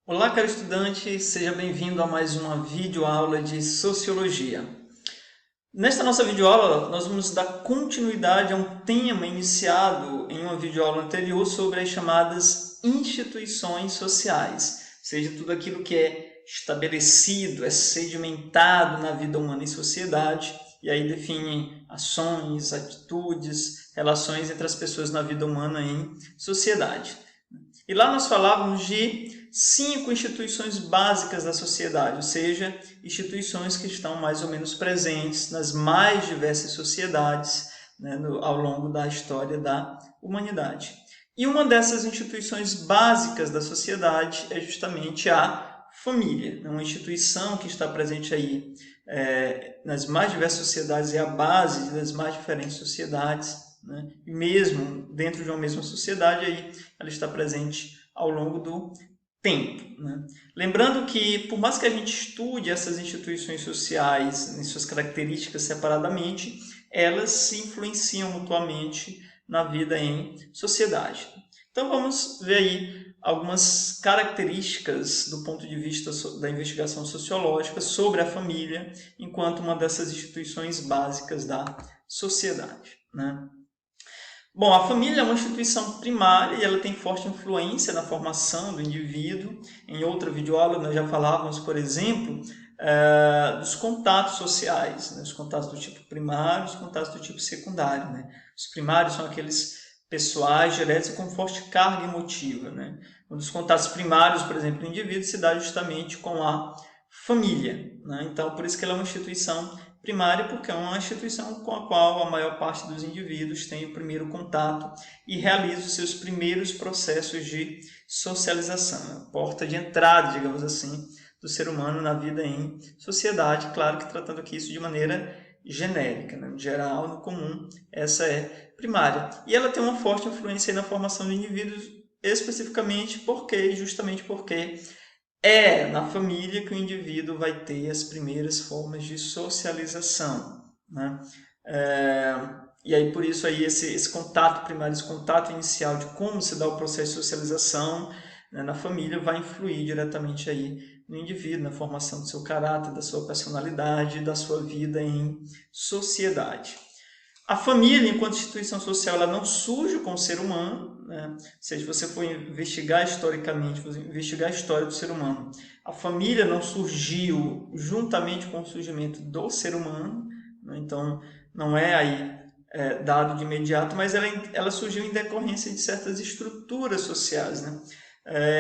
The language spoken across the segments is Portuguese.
Olá, caro estudante, seja bem-vindo a mais uma videoaula de Sociologia. Nesta nossa videoaula, nós vamos dar continuidade a um tema iniciado em uma videoaula anterior sobre as chamadas instituições sociais, ou seja, tudo aquilo que é estabelecido, é sedimentado na vida humana e sociedade, e aí define ações, atitudes, relações entre as pessoas na vida humana em sociedade. E lá nós falávamos de 5 instituições básicas da sociedade, ou seja, instituições que estão mais ou menos presentes nas mais diversas sociedades, né, ao longo da história da humanidade. E uma dessas instituições básicas da sociedade é justamente a família, uma instituição que está presente aí nas mais diversas sociedades, é a base das mais diferentes sociedades, né? E mesmo dentro de uma mesma sociedade, aí ela está presente ao longo do tempo, né? Lembrando que, por mais que a gente estude essas instituições sociais em suas características separadamente, elas se influenciam mutuamente na vida em sociedade. Então vamos ver aí algumas características do ponto de vista da investigação sociológica sobre a família enquanto uma dessas instituições básicas da sociedade, né? Bom, a família é uma instituição primária e ela tem forte influência na formação do indivíduo. Em outra videoaula nós já falávamos, por exemplo, dos contatos sociais, né? Os contatos do tipo primário, os contatos do tipo secundário, né? Os primários são aqueles pessoais, diretos e com forte carga emotiva, né? Um dos contatos primários, por exemplo, do indivíduo se dá justamente com a família, né? Então, por isso que ela é uma instituição primária, porque é uma instituição com a qual a maior parte dos indivíduos tem o primeiro contato e realiza os seus primeiros processos de socialização, a porta de entrada, digamos assim, do ser humano na vida em sociedade, claro que tratando aqui isso de maneira genérica, né? No geral, no comum, essa é primária. E ela tem uma forte influência na formação de indivíduos, especificamente justamente porque é na família que o indivíduo vai ter as primeiras formas de socialização, né? E aí por isso aí esse contato primário, esse contato inicial de como se dá o processo de socialização, né, na família vai influir diretamente aí no indivíduo, na formação do seu caráter, da sua personalidade, da sua vida em sociedade. A família, enquanto instituição social, ela não surge com o ser humano, né? Se você for investigar historicamente, investigar a história do ser humano, a família não surgiu juntamente com o surgimento do ser humano, né? Então não é aí dado de imediato, mas ela surgiu em decorrência de certas estruturas sociais, né?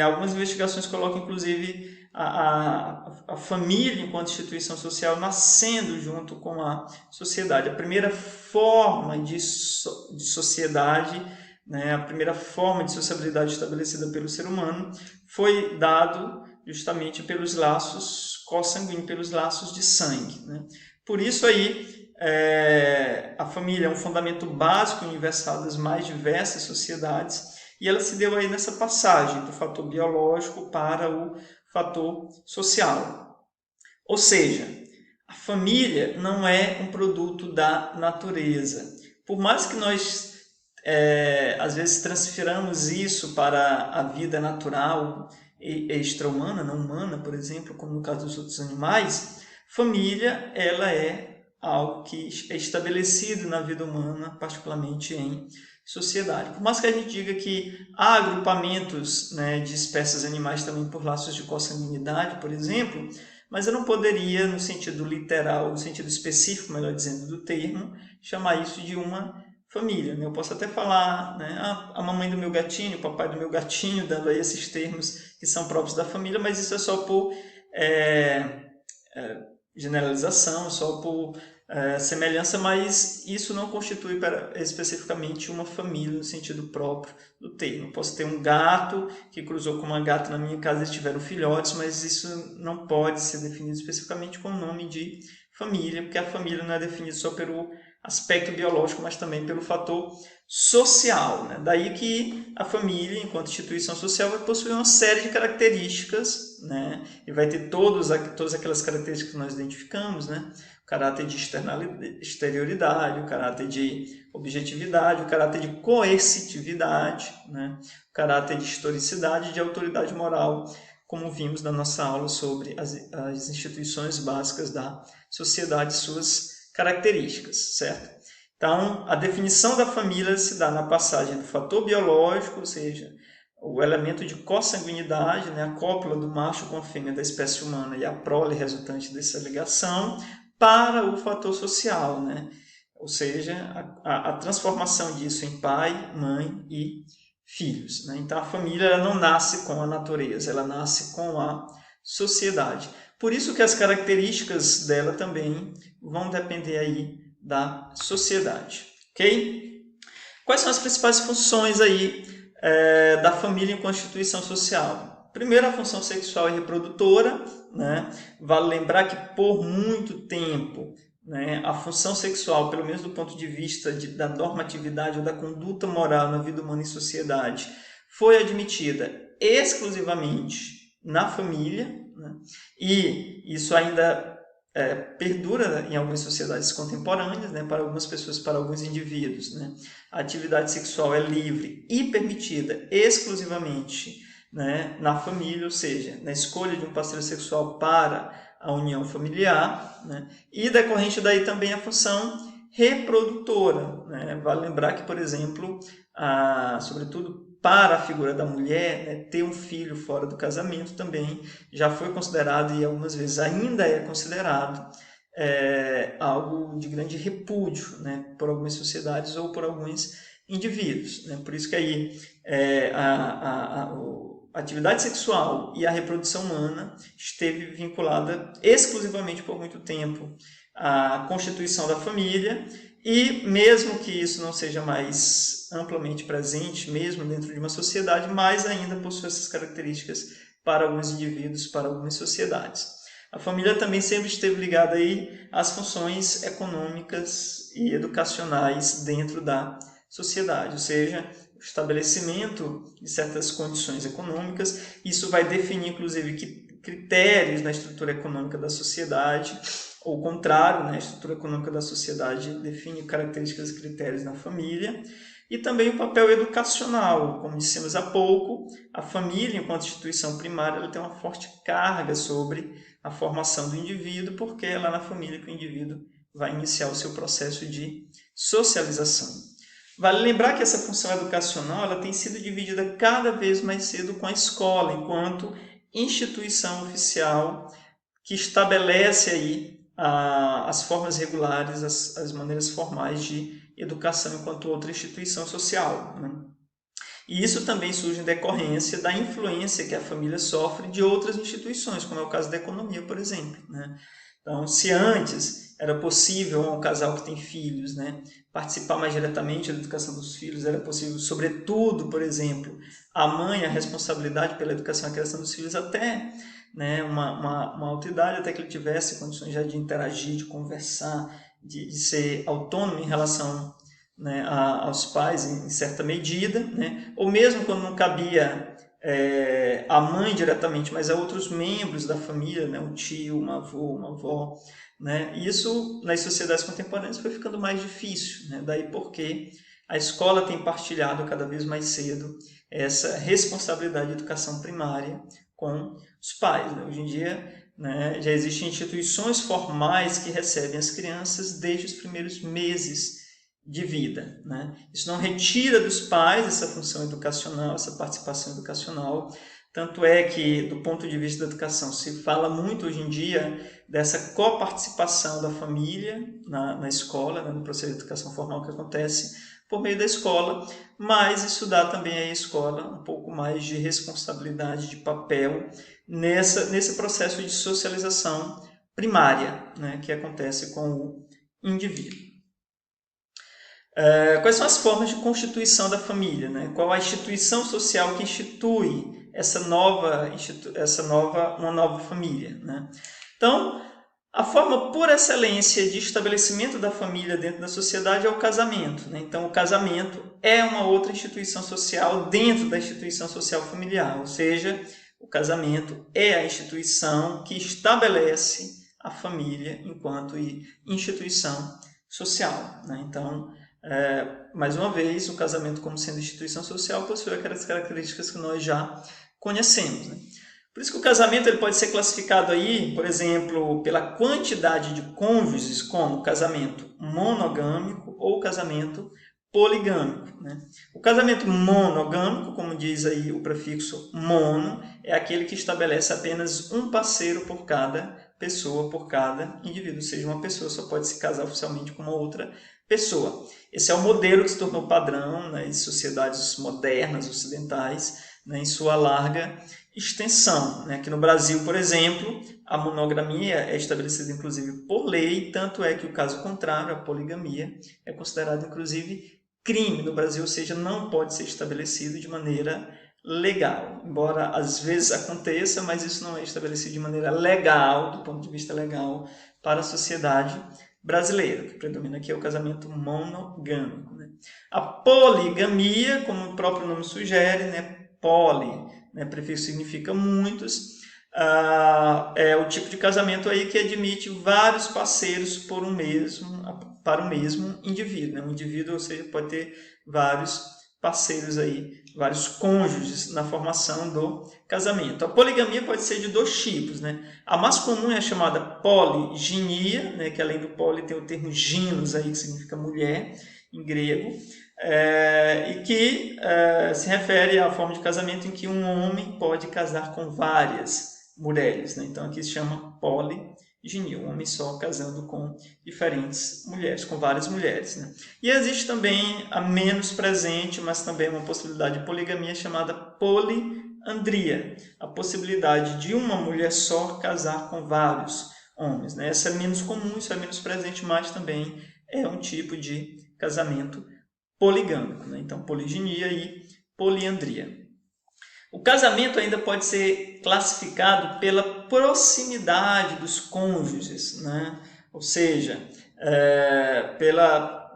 Algumas investigações colocam, inclusive, a família enquanto instituição social nascendo junto com a sociedade. A primeira forma de sociedade, né, a primeira forma de sociabilidade estabelecida pelo ser humano foi dado justamente pelos laços consanguíneos, pelos laços de sangue, né? Por isso aí a família é um fundamento básico e universal das mais diversas sociedades e ela se deu aí nessa passagem do fator biológico para o fator social. Ou seja, a família não é um produto da natureza. Por mais que nós, às vezes, transfiramos isso para a vida natural e extra-humana, não humana, por exemplo, como no caso dos outros animais, família ela é algo que é estabelecido na vida humana, particularmente em sociedade. Por mais que a gente diga que há agrupamentos, né, de espécies animais também por laços de consanguinidade, por exemplo, mas eu não poderia, no sentido literal, no sentido específico, melhor dizendo, do termo, chamar isso de uma família, né? Eu posso até falar, né, a mamãe do meu gatinho, o papai do meu gatinho, dando aí esses termos que são próprios da família, mas isso é só por generalização, só por semelhança, mas isso não constitui especificamente uma família no sentido próprio do termo. Eu posso ter um gato que cruzou com uma gata na minha casa e tiveram filhotes, mas isso não pode ser definido especificamente com o nome de família, porque a família não é definida só pelo aspecto biológico, mas também pelo fator social, né? Daí que a família, enquanto instituição social, vai possuir uma série de características, né? E vai ter todas aquelas características que nós identificamos, né? O caráter de exterioridade, o caráter de objetividade, o caráter de coercitividade, né? O caráter de historicidade e de autoridade moral como vimos na nossa aula sobre as instituições básicas da sociedade e suas características, certo? Então, a definição da família se dá na passagem do fator biológico, ou seja, o elemento de consanguinidade, né, a cópula do macho com a fêmea da espécie humana e a prole resultante dessa ligação, para o fator social, né? Ou seja, a transformação disso em pai, mãe e filhos, né? Então, a família ela não nasce com a natureza, ela nasce com a sociedade. Por isso que as características dela também vão depender aí da sociedade, ok? Quais são as principais funções aí da família em constituição social? Primeiro, a função sexual e reprodutora, né? Vale lembrar que por muito tempo, né, a função sexual, pelo menos do ponto de vista da normatividade ou da conduta moral na vida humana e sociedade, foi admitida exclusivamente na família, né? E isso ainda perdura em algumas sociedades contemporâneas, né, para algumas pessoas, para alguns indivíduos, né? A atividade sexual é livre e permitida exclusivamente, né, na família, ou seja, na escolha de um parceiro sexual para a união familiar, né? E decorrente daí também a função reprodutora, né? Vale lembrar que, por exemplo, sobretudo para a figura da mulher, né, ter um filho fora do casamento também já foi considerado e algumas vezes ainda é considerado algo de grande repúdio, né, por algumas sociedades ou por alguns indivíduos, né? Por isso que aí a atividade sexual e a reprodução humana esteve vinculada exclusivamente por muito tempo à constituição da família, e mesmo que isso não seja mais amplamente presente, mesmo dentro de uma sociedade, mais ainda possui essas características para alguns indivíduos, para algumas sociedades. A família também sempre esteve ligada aí às funções econômicas e educacionais dentro da sociedade, ou seja, o estabelecimento de certas condições econômicas. Isso vai definir, inclusive, que critérios na estrutura econômica da sociedade, ou o contrário, né? A estrutura econômica da sociedade define características e critérios na família. E também o papel educacional. Como dissemos há pouco, a família, enquanto instituição primária, ela tem uma forte carga sobre a formação do indivíduo, porque é lá na família que o indivíduo vai iniciar o seu processo de socialização. Vale lembrar que essa função educacional ela tem sido dividida cada vez mais cedo com a escola, enquanto instituição oficial que estabelece aí as formas regulares, as maneiras formais de educação enquanto outra instituição social, né? E isso também surge em decorrência da influência que a família sofre de outras instituições, como é o caso da economia, por exemplo, né? Então, se antes era possível um casal que tem filhos, né, participar mais diretamente da educação dos filhos, era possível, sobretudo, por exemplo, a mãe, a responsabilidade pela educação e a criação dos filhos até, né, uma alta idade, até que ele tivesse condições já de interagir, de conversar, de ser autônomo em relação, né, aos pais em certa medida, né, ou mesmo quando não cabia a mãe diretamente, mas a outros membros da família, né, um tio, uma avó, uma avó, né? Isso nas sociedades contemporâneas foi ficando mais difícil, né? Daí porque a escola tem partilhado cada vez mais cedo essa responsabilidade de educação primária com os pais, né? Hoje em dia, né, já existem instituições formais que recebem as crianças desde os primeiros meses de vida, né? Isso não retira dos pais essa função educacional, essa participação educacional. Tanto é que, do ponto de vista da educação, se fala muito hoje em dia dessa coparticipação da família na escola, né, no processo de educação formal que acontece por meio da escola, mas isso dá também à escola um pouco mais de responsabilidade, de papel nesse processo de socialização primária, né, que acontece com o indivíduo. Quais são as formas de constituição da família, né? Qual a instituição social que institui uma nova família, né? Então, a forma por excelência de estabelecimento da família dentro da sociedade é o casamento, né? Então, o casamento é uma outra instituição social dentro da instituição social familiar, ou seja, o casamento é a instituição que estabelece a família enquanto instituição social, né? Então, mais uma vez, o casamento como sendo instituição social possui aquelas características que nós já conhecemos, né? Por isso que o casamento ele pode ser classificado aí, por exemplo, pela quantidade de cônjuges, como casamento monogâmico ou casamento poligâmico, né? O casamento monogâmico, como diz aí o prefixo mono, é aquele que estabelece apenas um parceiro por cada pessoa, por cada indivíduo, ou seja, uma pessoa só pode se casar oficialmente com uma outra pessoa. Esse é o modelo que se tornou padrão nas sociedades modernas, ocidentais, né, em sua larga extensão. Né? Aqui no Brasil, por exemplo, a monogamia é estabelecida inclusive por lei, tanto é que o caso contrário, a poligamia, é considerado inclusive crime no Brasil, ou seja, não pode ser estabelecido de maneira legal. Embora às vezes aconteça, mas isso não é estabelecido de maneira legal, do ponto de vista legal, para a sociedade brasileira. O que predomina aqui é o casamento monogâmico. Né? A poligamia, como o próprio nome sugere, né? Poli, né? Prefixo significa muitos, é o tipo de casamento aí que admite vários parceiros para o mesmo indivíduo. Né? Um indivíduo, ou seja, pode ter vários parceiros aí, vários cônjuges na formação do casamento. A poligamia pode ser de dois tipos, né? A mais comum é a chamada poliginia, né? Que além do poli tem o termo ginos aí, que significa mulher em grego, e que se refere à forma de casamento em que um homem pode casar com várias mulheres. Né? Então aqui se chama poliginia, um homem só casando com diferentes mulheres, com várias mulheres. Né? E existe também a menos presente, mas também uma possibilidade de poligamia chamada poliandria, a possibilidade de uma mulher só casar com vários homens. Né? Essa é menos comum, isso é menos presente, mas também é um tipo de casamento poligâmico. Né? Então, poliginia e poliandria. O casamento ainda pode ser classificado pela proximidade dos cônjuges, né? Ou seja,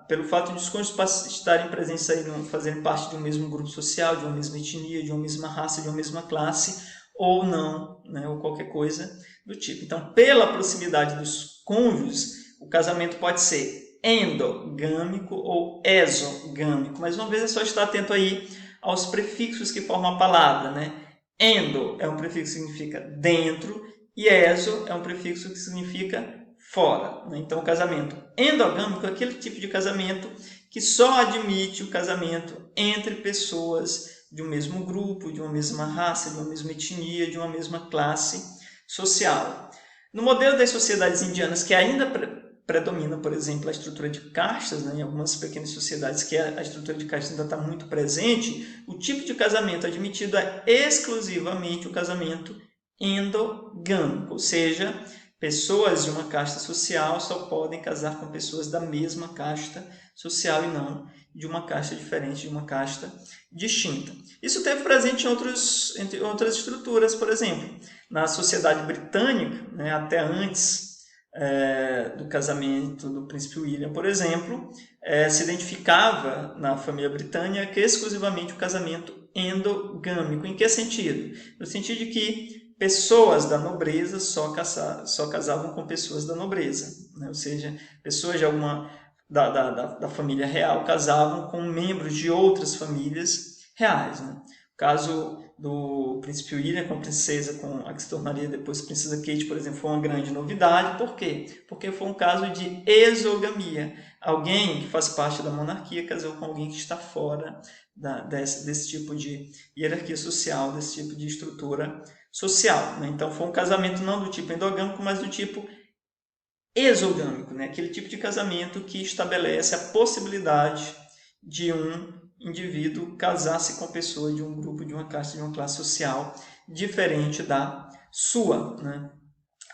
pelo fato de os cônjuges estarem presentes aí, fazerem parte de um mesmo grupo social, de uma mesma etnia, de uma mesma raça, de uma mesma classe, ou não, né? Ou qualquer coisa do tipo. Então, pela proximidade dos cônjuges, o casamento pode ser endogâmico ou exogâmico. Mais uma vez, é só estar atento aí aos prefixos que formam a palavra. Né? Endo é um prefixo que significa dentro e exo é um prefixo que significa fora. Né? Então, o casamento endogâmico é aquele tipo de casamento que só admite o casamento entre pessoas de um mesmo grupo, de uma mesma raça, de uma mesma etnia, de uma mesma classe social. No modelo das sociedades indianas, que ainda predomina, por exemplo, a estrutura de castas, né? Em algumas pequenas sociedades que a estrutura de castas ainda está muito presente, o tipo de casamento admitido é exclusivamente o casamento endogâmico, ou seja, pessoas de uma casta social só podem casar com pessoas da mesma casta social e não de uma casta diferente, de uma casta distinta. Isso teve presente em outras estruturas, por exemplo, na sociedade britânica, né, até antes do casamento do príncipe William, por exemplo, se identificava na família britânica exclusivamente o casamento endogâmico. Em que sentido? No sentido de que pessoas da nobreza só casavam com pessoas da nobreza, né? Ou seja, pessoas de alguma da família real casavam com membros de outras famílias reais. Né? O caso do príncipe William com a princesa, com a que se tornaria depois princesa Kate, por exemplo, foi uma grande novidade. Por quê? Porque foi um caso de exogamia. Alguém que faz parte da monarquia casou com alguém que está fora desse tipo de hierarquia social, desse tipo de estrutura social. Né? Então foi um casamento não do tipo endogâmico, mas do tipo exogâmico, né? Aquele tipo de casamento que estabelece a possibilidade de um indivíduo casar-se com pessoa de um grupo, de uma casta, de uma classe social diferente da sua. Né?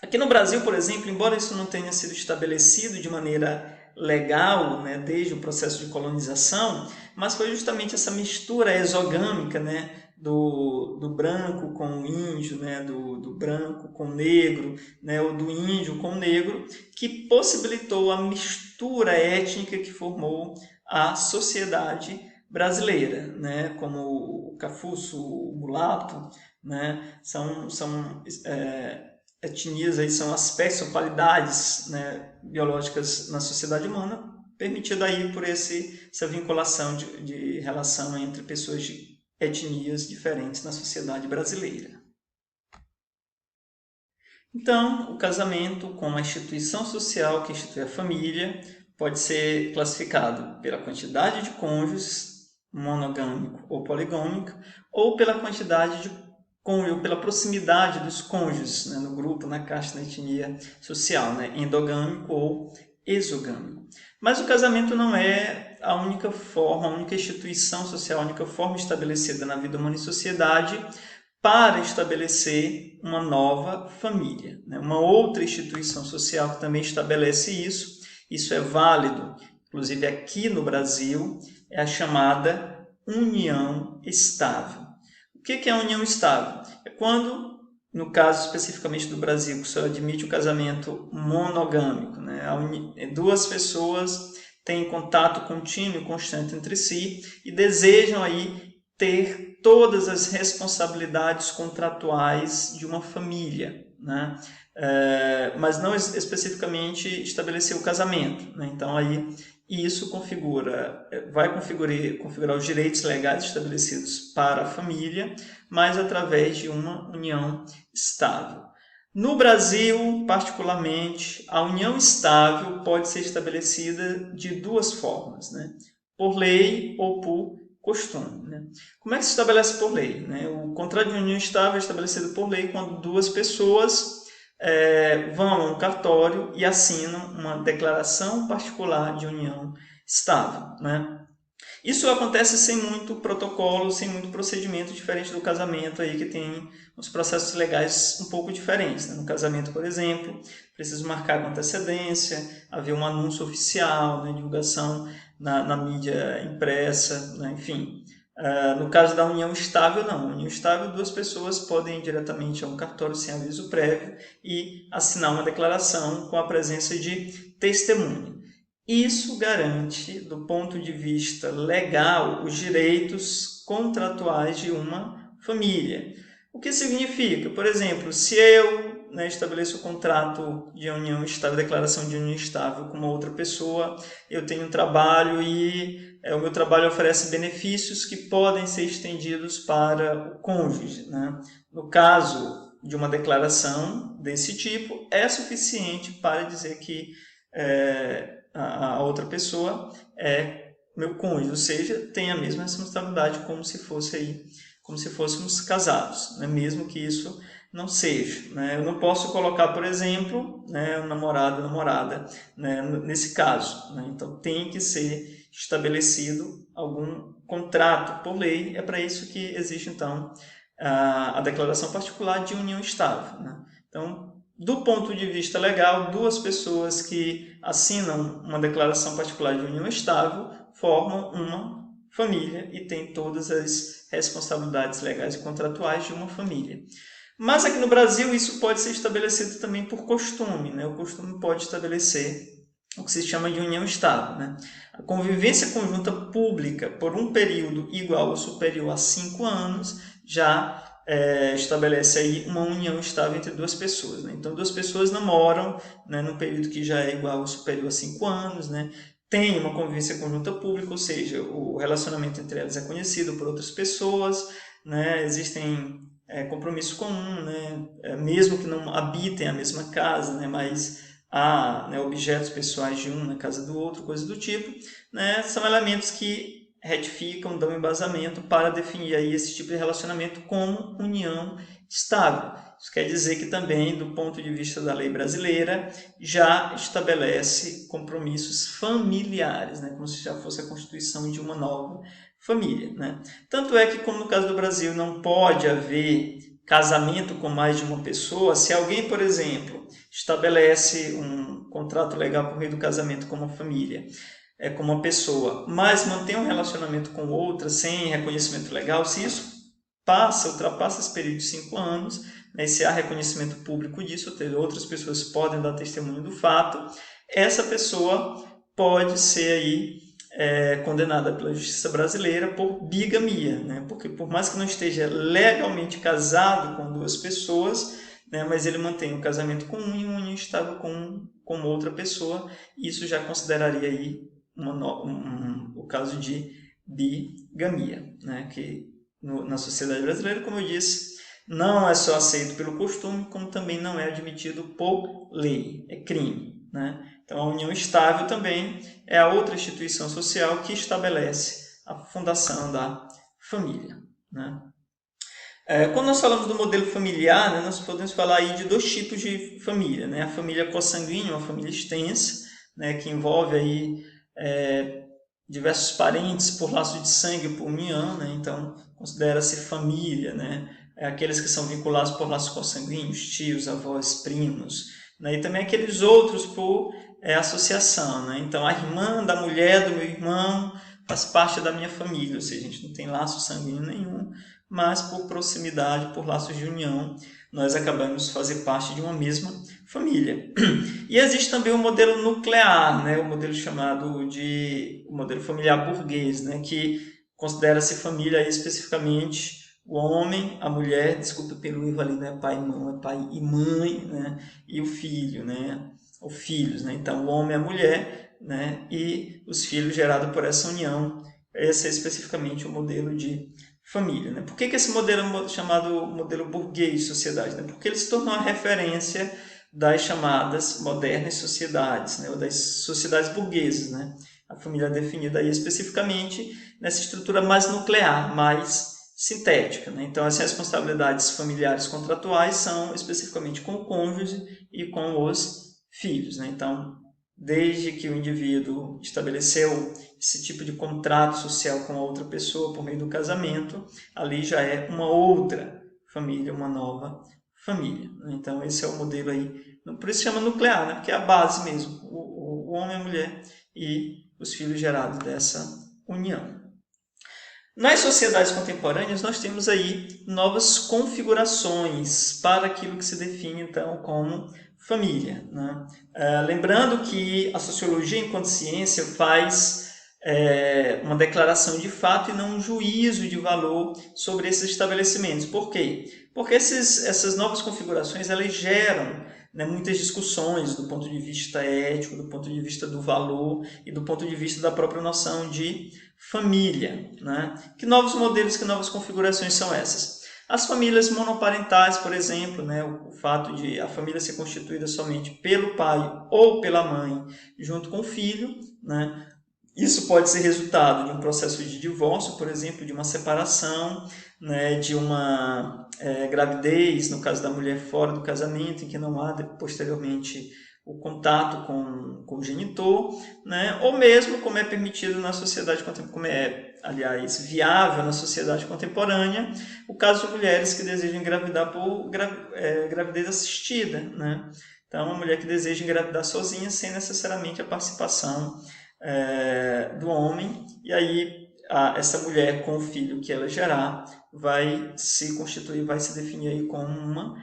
Aqui no Brasil, por exemplo, embora isso não tenha sido estabelecido de maneira legal, né, desde o processo de colonização, mas foi justamente essa mistura exogâmica, né, do branco com o índio, né, do branco com o negro, né, ou do índio com o negro, que possibilitou a mistura étnica que formou a sociedade brasileira, né, como o cafuço, o mulato, né, são etnias aí, são aspectos, são qualidades, né, biológicas na sociedade humana, permitida aí por essa vinculação de relação entre pessoas de etnias diferentes na sociedade brasileira. Então, o casamento com uma instituição social que institui a família pode ser classificado pela quantidade de cônjuges, monogâmico ou poligâmico, ou pela quantidade de cônjuges, pela proximidade dos cônjuges, né, no grupo, na casta, na etnia social, né, endogâmico ou exogâmico. Mas o casamento não é a única forma, a única instituição social, a única forma estabelecida na vida humana e sociedade para estabelecer uma nova família, né? Uma outra instituição social que também estabelece isso, isso é válido, inclusive aqui no Brasil, é a chamada união estável. O que é a união estável? É quando, no caso especificamente do Brasil, que só admite o casamento monogâmico, né? Duas pessoas têm contato contínuo e constante entre si e desejam aí ter todas as responsabilidades contratuais de uma família, né? Mas não especificamente estabelecer o casamento, né? Então aí isso vai configurar os direitos legais estabelecidos para a família, mas através de uma união estável. No Brasil, particularmente, a união estável pode ser estabelecida de duas formas, né? Por lei ou por costume, né? Como é que se estabelece por lei, né? O contrato de união estável é estabelecido por lei quando duas pessoas vão a um cartório e assinam uma declaração particular de união estável, né? Isso acontece sem muito protocolo, sem muito procedimento, diferente do casamento aí que tem uns processos legais um pouco diferentes, né? No casamento, por exemplo, precisa marcar com antecedência, haver um anúncio oficial, né? Divulgação na mídia impressa, né? Enfim. No caso da união estável, não. União estável, duas pessoas podem ir diretamente a um cartório sem aviso prévio e assinar uma declaração com a presença de testemunha. Isso garante, do ponto de vista legal, os direitos contratuais de uma família. O que significa? Por exemplo, se eu, né, estabeleço o contrato de união estável, declaração de união estável com uma outra pessoa, eu tenho um trabalho e o meu trabalho oferece benefícios que podem ser estendidos para o cônjuge, né? No caso de uma declaração desse tipo, é suficiente para dizer que a outra pessoa é meu cônjuge, ou seja, tem a mesma responsabilidade como se fôssemos casados, né? Mesmo que isso não seja, né? Eu não posso colocar, por exemplo, né, o namorado, namorada, né, nesse caso, né? Então tem que ser estabelecido algum contrato por lei. É para isso que existe então a declaração particular de união estável, né? Então, do ponto de vista legal, duas pessoas que assinam uma declaração particular de união estável formam uma família e têm todas as responsabilidades legais e contratuais de uma família. Mas aqui no Brasil isso pode ser estabelecido também por costume, né? O costume pode estabelecer o que se chama de união estável, né? A convivência conjunta pública por um período igual ou superior a 5 anos já estabelece aí uma união estável entre duas pessoas, né? Então, duas pessoas namoram, né, num período que já é igual ou superior a 5 anos, né? Tem uma convivência conjunta pública, ou seja, o relacionamento entre elas é conhecido por outras pessoas, né? Existem compromissos comuns, né? Mesmo que não habitem a mesma casa, né? Mas há, né, objetos pessoais de um na casa do outro, coisa do tipo, né? São elementos que retificam, dão embasamento para definir aí esse tipo de relacionamento como união estável. Isso quer dizer que também, do ponto de vista da lei brasileira, já estabelece compromissos familiares, né? Como se já fosse a constituição de uma nova família, né? Tanto é que, como no caso do Brasil, não pode haver casamento com mais de uma pessoa. Se alguém, por exemplo, estabelece um contrato legal por meio do casamento com uma família, com uma pessoa, mas mantém um relacionamento com outra sem reconhecimento legal, se isso ultrapassa esse período de 5 anos, né, se há reconhecimento público disso, ou seja, outras pessoas podem dar testemunho do fato, essa pessoa pode ser aí condenada pela justiça brasileira por bigamia, né? Porque por mais que não esteja legalmente casado com duas pessoas, né, mas ele mantém o casamento com um e uma união estável com outra pessoa, isso já consideraria aí o caso de bigamia, né? Que na sociedade brasileira, como eu disse, não é só aceito pelo costume, como também não é admitido por lei, é crime, né? Então, a união estável também é a outra instituição social que estabelece a fundação da família, né? Quando nós falamos do modelo familiar, né, nós podemos falar aí de dois tipos de família, né? A família consanguínea, uma família extensa, né, que envolve aí diversos parentes por laço de sangue, por união, né? Então considera-se família, né? Aqueles que são vinculados por laços consanguíneos, tios, avós, primos, né? E também aqueles outros por associação, né? Então a irmã da mulher do meu irmão faz parte da minha família, ou seja, a gente não tem laço sanguíneo nenhum, mas por proximidade, por laços de união, nós acabamos fazer parte de uma mesma família. E existe também o modelo nuclear, né? O modelo chamado de o modelo familiar burguês, né? Que considera-se família aí, especificamente o homem, a mulher, desculpa pelo erro ali, não é pai e mãe, é pai e mãe, né? E o filho, né? Ou filhos, né? Então, o homem e a mulher, né? E os filhos gerados por essa união. Esse é especificamente o modelo de família, né? Por que esse modelo é chamado modelo burguês de sociedade? Né? Porque ele se tornou a referência das chamadas modernas sociedades, né? Ou das sociedades burguesas, né? A família é definida aí especificamente nessa estrutura mais nuclear, mais sintética, né? Então, as responsabilidades familiares contratuais são especificamente com o cônjuge e com os filhos, né? Então, desde que o indivíduo estabeleceu esse tipo de contrato social com a outra pessoa por meio do casamento, ali já é uma outra família, uma nova família. Então, esse é o modelo aí, por isso se chama nuclear, né? Porque é a base mesmo, o homem, a mulher e os filhos gerados dessa união. Nas sociedades contemporâneas, nós temos aí novas configurações para aquilo que se define, então, como família, né? Lembrando que a sociologia, enquanto ciência, faz uma declaração de fato e não um juízo de valor sobre esses estabelecimentos. Por quê? Porque essas novas configurações elas geram, né, muitas discussões do ponto de vista ético, do ponto de vista do valor e do ponto de vista da própria noção de família, né? Que novos modelos, que novas configurações são essas? As famílias monoparentais, por exemplo, né? O fato de a família ser constituída somente pelo pai ou pela mãe junto com o filho, né? Isso pode ser resultado de um processo de divórcio, por exemplo, de uma separação, né, de uma gravidez, no caso da mulher fora do casamento, em que não há posteriormente o contato com o genitor, né, ou mesmo como é permitido na sociedade contemporânea, como é, aliás, viável na sociedade contemporânea, o caso de mulheres que desejam engravidar por gravidez assistida, né? Então, uma mulher que deseja engravidar sozinha sem necessariamente a participação do homem, e aí essa mulher com o filho que ela gerar vai se constituir, vai se definir aí como uma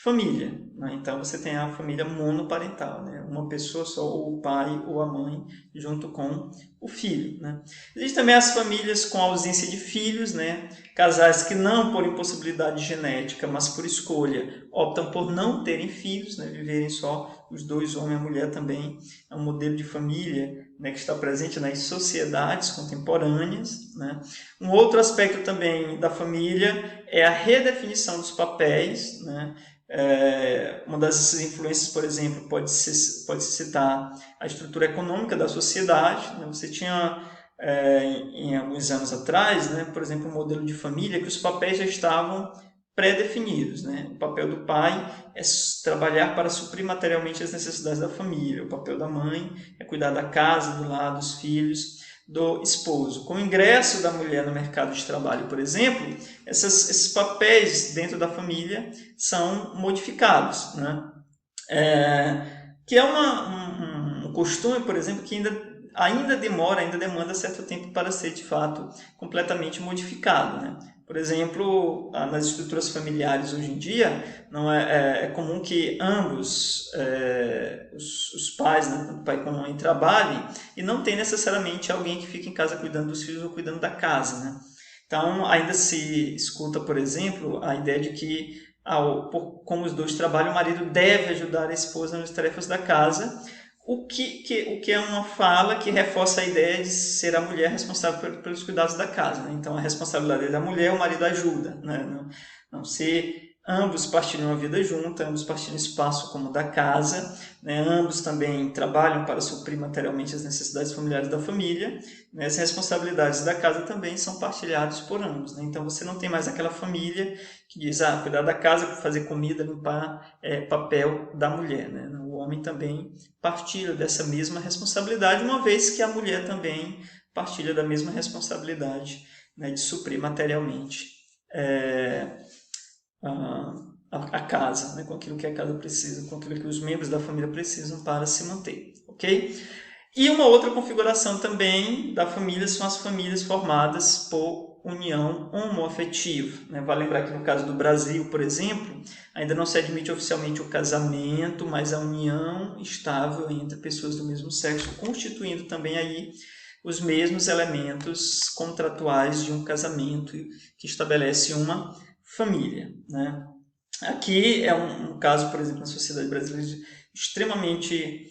família, né? Então você tem a família monoparental, né? Uma pessoa só, ou o pai ou a mãe junto com o filho, né? Existem também as famílias com ausência de filhos, né? Casais que não por impossibilidade genética, mas por escolha, optam por não terem filhos, né? Viverem só os dois, homem e a mulher, também é um modelo de família, né, que está presente nas sociedades contemporâneas, né? Um outro aspecto também da família é a redefinição dos papéis, né? Uma dessas influências, por exemplo, pode-se citar a estrutura econômica da sociedade, né? Você tinha, em alguns anos atrás, né, por exemplo, um modelo de família que os papéis já estavam pré-definidos, né? O papel do pai é trabalhar para suprir materialmente as necessidades da família. O papel da mãe é cuidar da casa, do lar, dos filhos, do esposo. Com o ingresso da mulher no mercado de trabalho, por exemplo, esses papéis dentro da família são modificados, né? Que é um costume, por exemplo, que ainda demanda certo tempo para ser, de fato, completamente modificado, né? Por exemplo, nas estruturas familiares hoje em dia, não é comum que ambos, os pais, né, tanto pai como mãe, trabalhem e não tem necessariamente alguém que fique em casa cuidando dos filhos ou cuidando da casa, né? Então, ainda se escuta, por exemplo, a ideia de que, como os dois trabalham, o marido deve ajudar a esposa nas tarefas da casa, o que é uma fala que reforça a ideia de ser a mulher responsável pelos cuidados da casa, né? Então, a responsabilidade é da mulher, o marido ajuda, né? Não se ambos partilham a vida junta, ambos partilham espaço como o da casa, né? Ambos também trabalham para suprir materialmente as necessidades familiares da família, né? As responsabilidades da casa também são partilhadas por ambos, né? Então você não tem mais aquela família que diz, cuidar da casa, fazer comida, limpar, papel da mulher, né? O homem também partilha dessa mesma responsabilidade, uma vez que a mulher também partilha da mesma responsabilidade, né, de suprir materialmente a casa, né, com aquilo que a casa precisa, com aquilo que os membros da família precisam para se manter, ok? E uma outra configuração também da família são as famílias formadas por união homoafetiva, né? Vale lembrar que no caso do Brasil, por exemplo, ainda não se admite oficialmente o casamento, mas a união estável entre pessoas do mesmo sexo, constituindo também aí os mesmos elementos contratuais de um casamento que estabelece uma família, né? Aqui é um caso, por exemplo, na sociedade brasileira extremamente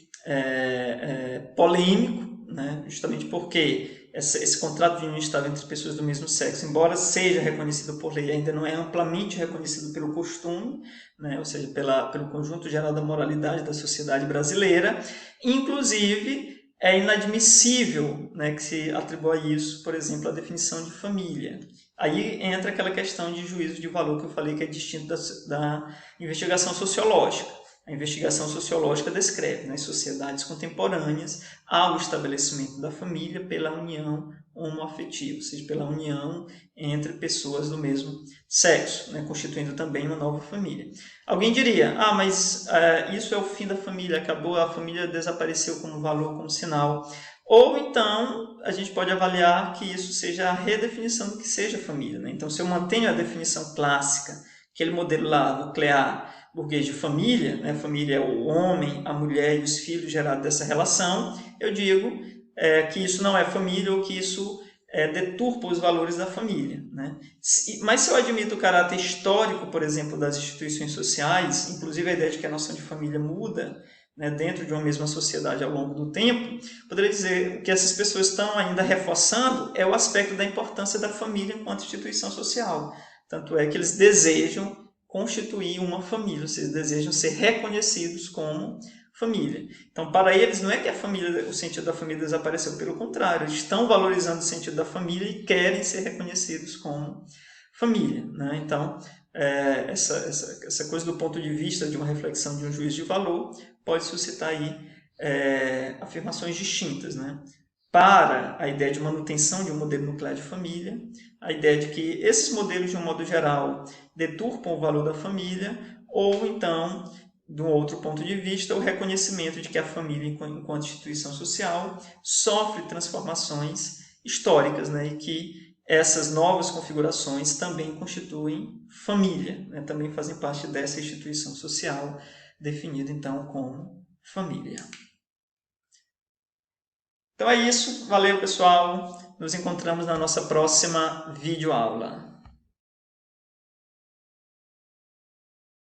polêmico, né? Justamente porque esse contrato de união estável entre pessoas do mesmo sexo, embora seja reconhecido por lei, ainda não é amplamente reconhecido pelo costume, né? Ou seja, pelo conjunto geral da moralidade da sociedade brasileira. Inclusive, é inadmissível, né, que se atribua a isso, por exemplo, a definição de família. Aí entra aquela questão de juízo de valor que eu falei que é distinto da investigação sociológica. A investigação sociológica descreve nas sociedades contemporâneas há o estabelecimento da família pela união homoafetiva, ou seja, pela união entre pessoas do mesmo sexo, né, constituindo também uma nova família. Alguém diria, mas isso é o fim da família, acabou, a família desapareceu como valor, como sinal. Ou então, a gente pode avaliar que isso seja a redefinição do que seja família, né? Então, se eu mantenho a definição clássica, aquele modelo lá nuclear, burguês de família, né? Família é o homem, a mulher e os filhos gerados dessa relação, eu digo que isso não é família ou que isso deturpa os valores da família, né? Mas se eu admito o caráter histórico, por exemplo, das instituições sociais, inclusive a ideia de que a noção de família muda, né, dentro de uma mesma sociedade ao longo do tempo, poderia dizer que essas pessoas estão ainda reforçando é o aspecto da importância da família enquanto instituição social. Tanto é que eles desejam constituir uma família, ou seja, desejam ser reconhecidos como família. Então, para eles, não é que o sentido da família desapareceu, pelo contrário, eles estão valorizando o sentido da família e querem ser reconhecidos como família, né? Então, essa coisa do ponto de vista de uma reflexão de um juízo de valor pode suscitar aí afirmações distintas, né? Para a ideia de manutenção de um modelo nuclear de família, a ideia de que esses modelos, de um modo geral, deturpam o valor da família, ou então, de um outro ponto de vista, o reconhecimento de que a família, enquanto instituição social, sofre transformações históricas, né? E que essas novas configurações também constituem família, né? Também fazem parte dessa instituição social, definida então como família. Então é isso, valeu pessoal, nos encontramos na nossa próxima videoaula.